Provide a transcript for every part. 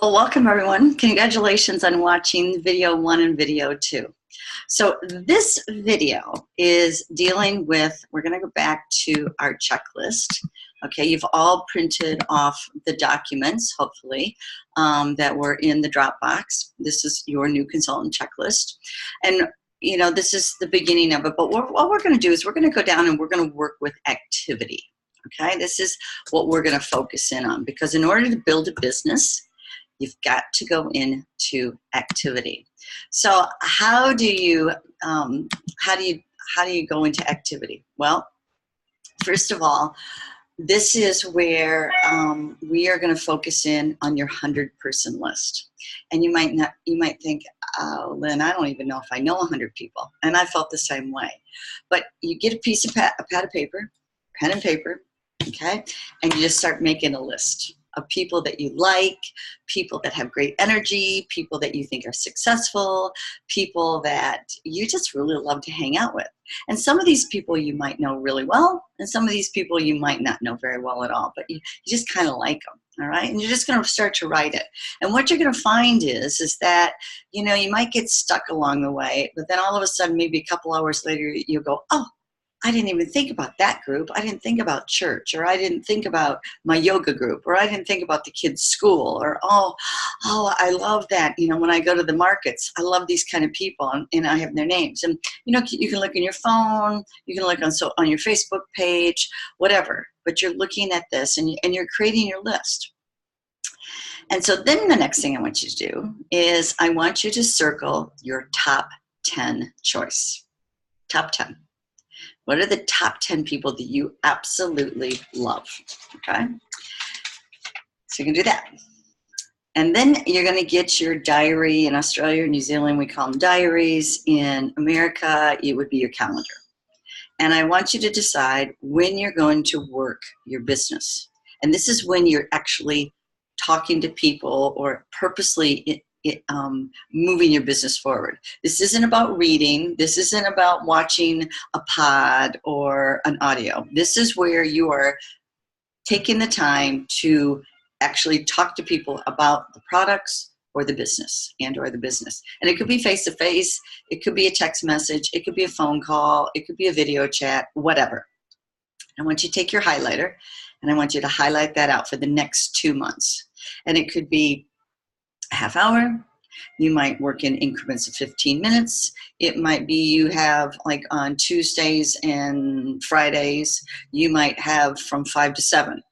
Well, welcome everyone. Congratulations on watching video 1 and video 2. So this video is dealing with, we're going to go back to our checklist. Okay, you've all printed off the documents, hopefully, that were in the Dropbox. This is your new consultant checklist. And you know, this is the beginning of it, but what we're going to do is we're going to go down and we're going to work with activity. Okay, this is what we're going to focus in on, because in order to build a business, you've got to go into activity. So how do you go into activity? Well, first of all, this is where we are going to focus in on your 100-person list. And you might think, oh, Lynn, I don't even know if I know 100 people. And I felt the same way. But you get a piece of pad of paper, pen and paper, okay, and you just start making a list of people that you like, people that have great energy, people that you think are successful, people that you just really love to hang out with. And some of these people you might know really well, and some of these people you might not know very well at all, but you just kind of like them, all right? And you're just going to start to write it. And what you're going to find is that, you know, you might get stuck along the way, but then all of a sudden, maybe a couple hours later, you'll go, oh, I didn't even think about that group. I didn't think about church, or I didn't think about my yoga group, or I didn't think about the kids' school, or oh, I love that. You know, when I go to the markets, I love these kind of people, and I have their names. And you know, you can look in your phone, you can look on your Facebook page, whatever. But you're looking at this, and you're creating your list. And so then the next thing I want you to do is I want you to circle your top 10 choice. Top 10. What are the top 10 people that you absolutely love? Okay, so you can do that. And then you're going to get your diary. In Australia or New Zealand, we call them diaries. In America, it would be your calendar. And I want you to decide when you're going to work your business. And this is when you're actually talking to people or purposely moving your business forward. This isn't about reading. This isn't about watching a pod or an audio. This is where you are taking the time to actually talk to people about the products or the business or the business. And it could be face-to-face. It could be a text message. It could be a phone call. It could be a video chat, whatever. I want you to take your highlighter and I want you to highlight that out for the next 2 months. And it could be half hour. You might work in increments of 15 minutes. It might be you have, like on Tuesdays and Fridays, you might have from 5 to 7.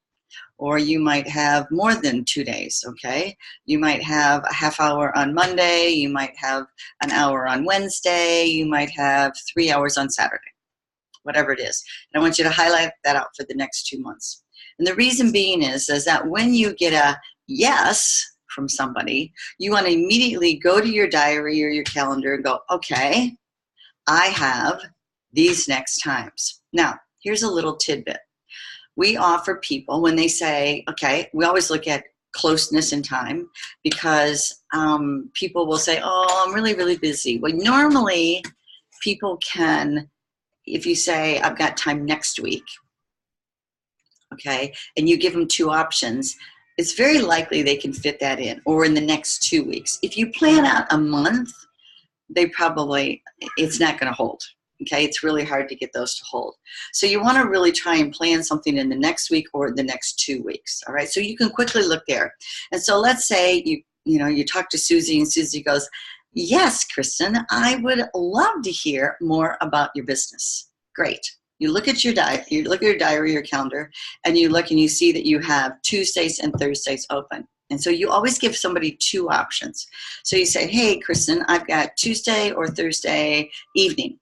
Or you might have more than 2 days, okay? You might have a half hour on Monday. You might have an hour on Wednesday. You might have 3 hours on Saturday, whatever it is. And I want you to highlight that out for the next 2 months. And the reason being is that when you get a yes from somebody, you want to immediately go to your diary or your calendar and go, okay, I have these next times. Now, here's a little tidbit. We offer people, when they say, okay, we always look at closeness in time, because people will say, oh, I'm really, really busy. Well, normally people can, if you say, I've got time next week, okay, and you give them 2 options, it's very likely they can fit that in, or in the next 2 weeks. If you plan out a month, it's not going to hold. Okay, it's really hard to get those to hold. So you want to really try and plan something in the next week or the next 2 weeks. All right, so you can quickly look there. And so let's say you talk to Susie, and Susie goes, yes, Kristen, I would love to hear more about your business. Great. You look at your diary, your calendar, and you look and you see that you have Tuesdays and Thursdays open. And so you always give somebody 2 options. So you say, hey, Kristen, I've got Tuesday or Thursday evening.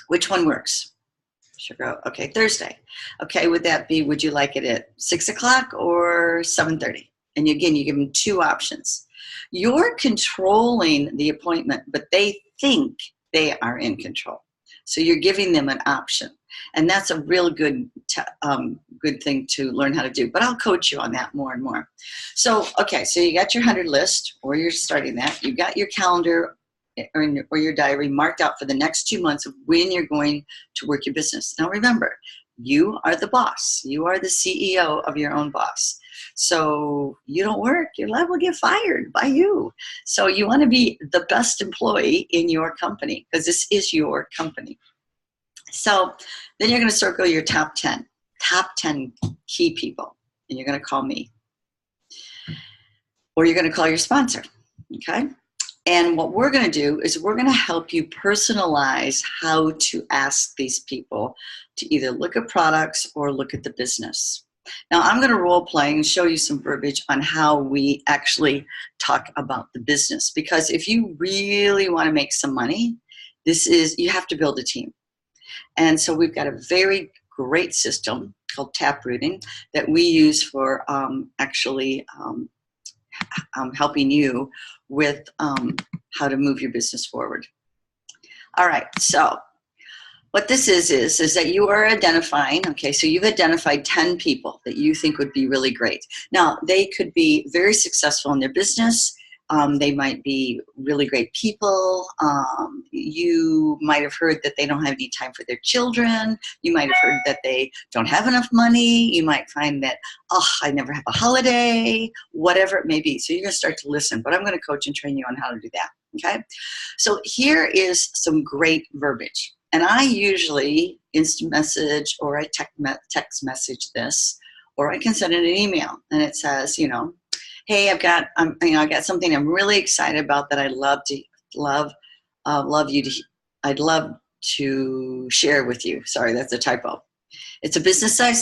Which one works? She'll go, okay, Thursday. Okay, would you like it at 6 o'clock or 7:30? And again, you give them 2 options. You're controlling the appointment, but they think they are in control. So you're giving them an option. And that's a real good thing to learn how to do. But I'll coach you on that more and more. So, okay, so you got your 100 list, or you're starting that. You got your calendar or your diary marked out for the next 2 months of when you're going to work your business. Now remember, You are the boss. You are the CEO of your own boss. So you don't work, your life will get fired by you. So you want to be the best employee in your company because this is your company. So then you're going to circle your top 10 key people, and you're going to call me. Or you're going to call your sponsor, okay? And what we're going to do is we're going to help you personalize how to ask these people to either look at products or look at the business. Now, I'm going to role play and show you some verbiage on how we actually talk about the business. Because if you really want to make some money, you have to build a team. And so we've got a very great system called Taprooting that we use for helping you with how to move your business forward. All right, so what this is that you are identifying, okay, so you've identified 10 people that you think would be really great. Now, they could be very successful in their business. They might be really great people. You might have heard that they don't have any time for their children. You might have heard that they don't have enough money. You might find that, I never have a holiday, whatever it may be. So you're going to start to listen, but I'm going to coach and train you on how to do that, okay? So here is some great verbiage. And I usually instant message or I text message this, or I can send it an email, and it says, hey, I've got something I'm really excited about that I'd love to share with you. Sorry, that's a typo. It's a business I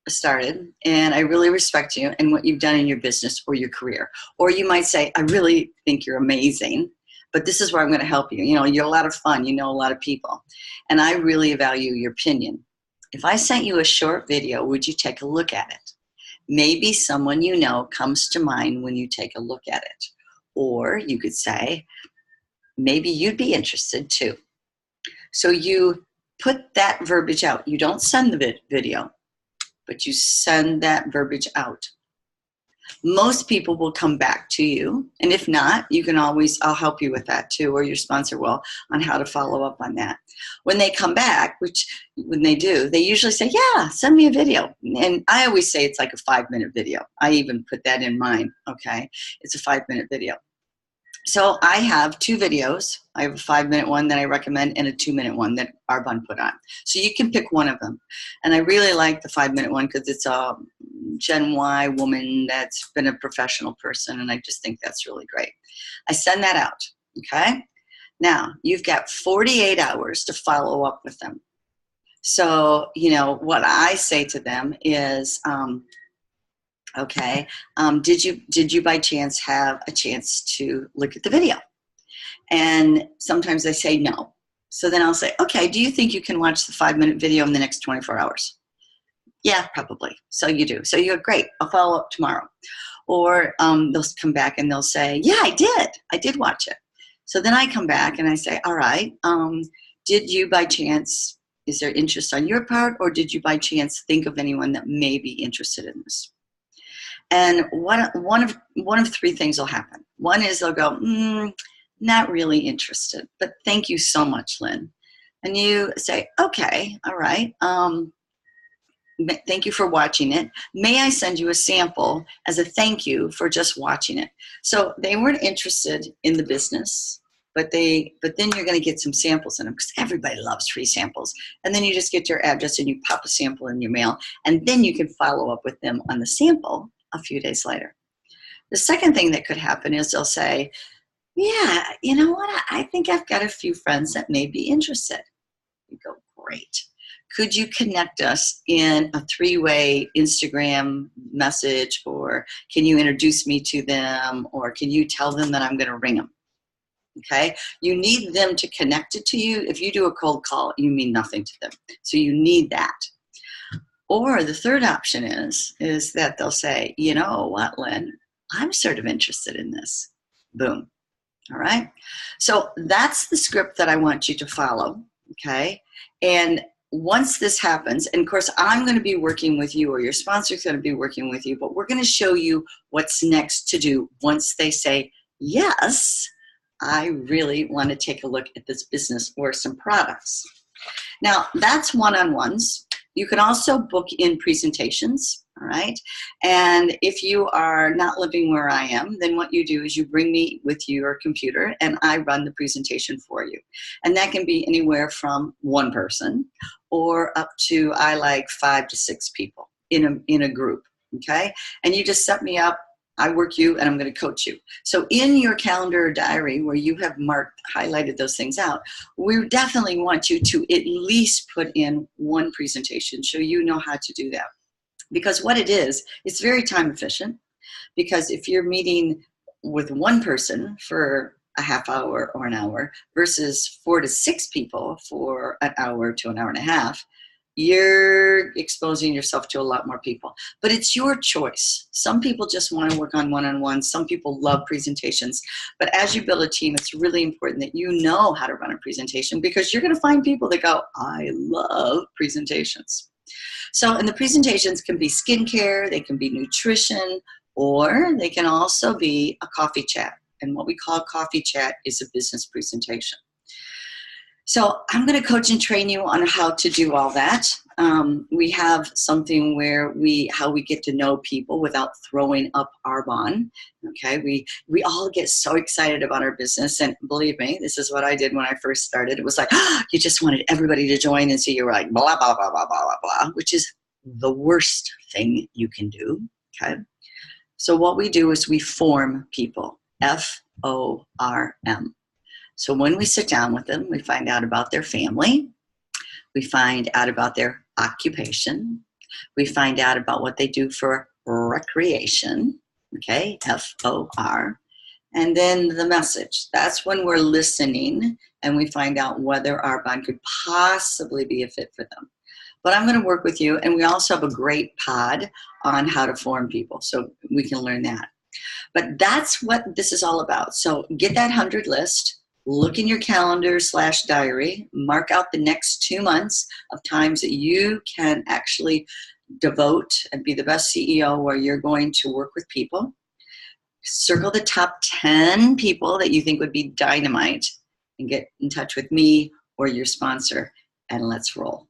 started, and I really respect you and what you've done in your business or your career. Or you might say, I really think you're amazing, but this is where I'm going to help you. You're a lot of fun. You know a lot of people, and I really value your opinion. If I sent you a short video, would you take a look at it? Maybe someone you know comes to mind when you take a look at it. Or you could say, maybe you'd be interested too. So you put that verbiage out. You don't send the video, but you send that verbiage out. Most people will come back to you. And if not, I'll help you with that too, or your sponsor will, on how to follow up on that. When they come back, when they do, they usually say, yeah, send me a video. And I always say it's like a 5-minute video. I even put that in mine, okay? It's a 5-minute video. So I have 2 videos. I have a 5-minute one that I recommend and a 2-minute one that Arbonne put on. So you can pick one of them. And I really like the 5-minute one because it's a Gen Y woman that's been a professional person, and I just think that's really great. I send that out, okay? Now, you've got 48 hours to follow up with them. So, what I say to them is, okay, did you by chance have a chance to look at the video? And sometimes they say no. So then I'll say, okay, do you think you can watch the 5-minute video in the next 24 hours? Yeah, probably. So you do. So you're great. I'll follow up tomorrow. Or they'll come back and they'll say, yeah, I did. I did watch it. So then I come back and I say, all right, did you by chance, is there interest on your part, or did you by chance think of anyone that may be interested in this? And one of 3 things will happen. One is they'll go, not really interested, but thank you so much, Lynn. And you say, okay, all right. Thank you for watching it. May I send you a sample as a thank you for just watching it? So they weren't interested in the business, but then you're going to get some samples in them because everybody loves free samples. And then you just get your address and you pop a sample in your mail, and then you can follow up with them on the sample a few days later. The second thing that could happen is they'll say, yeah, you know what? I think I've got a few friends that may be interested. You go, great. Could you connect us in a 3-way Instagram message, or can you introduce me to them, or can you tell them that I'm going to ring them? Okay? You need them to connect it to you. If you do a cold call, you mean nothing to them. So you need that. Or the third option is that they'll say, you know what, Lynn, I'm sort of interested in this. Boom. All right? So that's the script that I want you to follow, okay? And once this happens, and of course, I'm going to be working with you, or your sponsor's going to be working with you, but we're going to show you what's next to do once they say, yes, I really want to take a look at this business or some products. Now, that's one-on-ones. You can also book in presentations, all right? And if you are not living where I am, then what you do is you bring me with your computer and I run the presentation for you. And that can be anywhere from one person or up to, I like 5 to 6 people in a group, okay? And you just set me up, I work you, and I'm going to coach you. So in your calendar or diary where you have highlighted those things out, we definitely want you to at least put in one presentation so you know how to do that. Because what it is, it's very time efficient. Because if you're meeting with one person for a half hour or an hour versus 4 to 6 people for an hour to an hour and a half, you're exposing yourself to a lot more people. But it's your choice. Some people just want to work on one-on-one. Some people love presentations. But as you build a team, it's really important that you know how to run a presentation, because you're going to find people that go, I love presentations. So, and the presentations can be skincare, they can be nutrition, or they can also be a coffee chat. And what we call coffee chat is a business presentation. So I'm going to coach and train you on how to do all that. We have something where how we get to know people without throwing up our bond. Okay, we all get so excited about our business, and believe me, this is what I did when I first started. It was like, you just wanted everybody to join, and so you're like blah blah blah blah blah blah blah, which is the worst thing you can do. Okay, so what we do is we form people. FORM. So when we sit down with them, we find out about their family, we find out about their occupation, we find out about what they do for recreation, okay, FOR, and then the message. That's when we're listening and we find out whether our bond could possibly be a fit for them. But I'm going to work with you, and we also have a great pod on how to form people, so we can learn that. But that's what this is all about. So get that 100 list. Look in your calendar / diary, mark out the next 2 months of times that you can actually devote and be the best CEO where you're going to work with people. Circle the top 10 people that you think would be dynamite and get in touch with me or your sponsor, and let's roll.